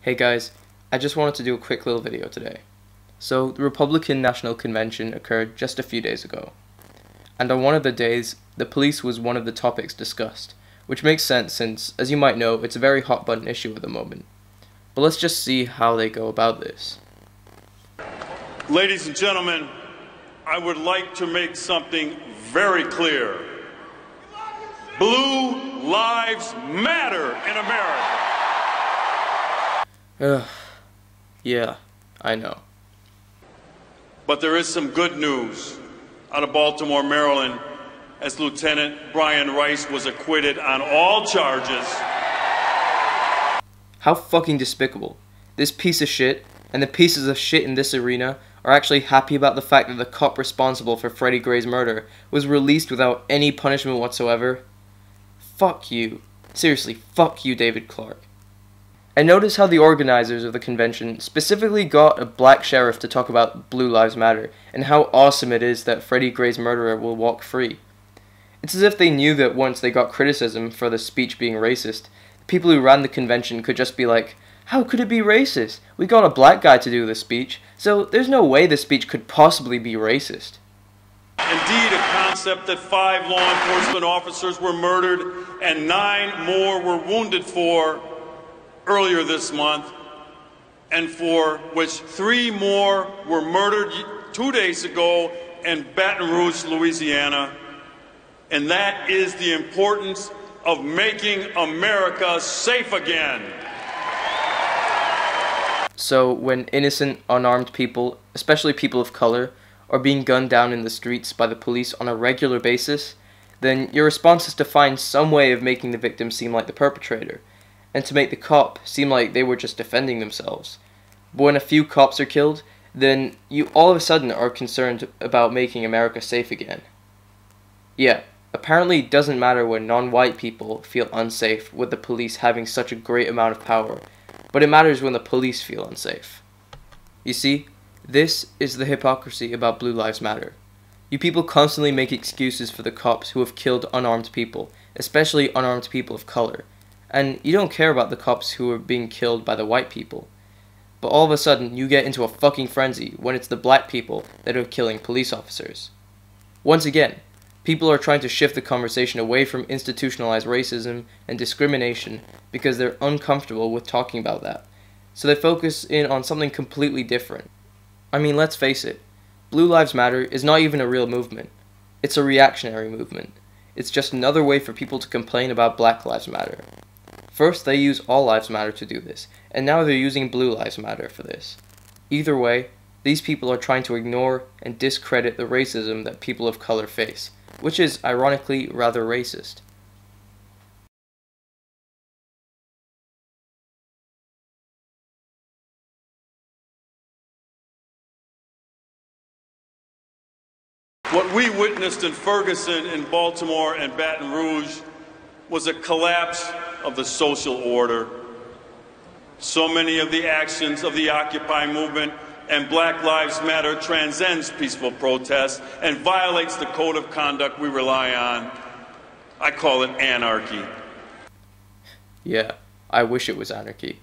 Hey guys, I just wanted to do a quick little video today. So, the Republican National Convention occurred just a few days ago. And on one of the days, the police was one of the topics discussed, which makes sense since, as you might know, it's a very hot button issue at the moment. But let's just see how they go about this. Ladies and gentlemen, I would like to make something very clear. Blue lives matter in America. Yeah, I know. But there is some good news out of Baltimore, Maryland, as Lieutenant Brian Rice was acquitted on all charges. How fucking despicable. This piece of shit, and the pieces of shit in this arena, are actually happy about the fact that the cop responsible for Freddie Gray's murder was released without any punishment whatsoever. Fuck you. Seriously, fuck you, David Clark. And notice how the organizers of the convention specifically got a black sheriff to talk about Blue Lives Matter, and how awesome it is that Freddie Gray's murderer will walk free. It's as if they knew that once they got criticism for the speech being racist, the people who ran the convention could just be like, how could it be racist? We got a black guy to do the speech, so there's no way the speech could possibly be racist. Indeed, a concept that 5 law enforcement officers were murdered and 9 more were wounded for earlier this month, and for which 3 more were murdered 2 days ago in Baton Rouge, Louisiana. And that is the importance of making America safe again. So when innocent, unarmed people, especially people of color, are being gunned down in the streets by the police on a regular basis, then your response is to find some way of making the victim seem like the perpetrator, and to make the cop seem like they were just defending themselves. But when a few cops are killed, then you all of a sudden are concerned about making America safe again. Yeah, apparently it doesn't matter when non-white people feel unsafe with the police having such a great amount of power, but it matters when the police feel unsafe. You see, this is the hypocrisy about Blue Lives Matter. You people constantly make excuses for the cops who have killed unarmed people, especially unarmed people of color. And you don't care about the cops who are being killed by the white people. But all of a sudden, you get into a fucking frenzy when it's the black people that are killing police officers. Once again, people are trying to shift the conversation away from institutionalized racism and discrimination because they're uncomfortable with talking about that. So they focus in on something completely different. I mean, let's face it, Blue Lives Matter is not even a real movement. It's a reactionary movement. It's just another way for people to complain about Black Lives Matter. First, they use All Lives Matter to do this, and now they're using Blue Lives Matter for this. Either way, these people are trying to ignore and discredit the racism that people of color face, which is, ironically, rather racist. What we witnessed in Ferguson, in Baltimore, and Baton Rouge was a collapse of the social order. So many of the actions of the Occupy movement and Black Lives Matter transcends peaceful protest and violates the code of conduct we rely on. I call it anarchy. Yeah, I wish it was anarchy.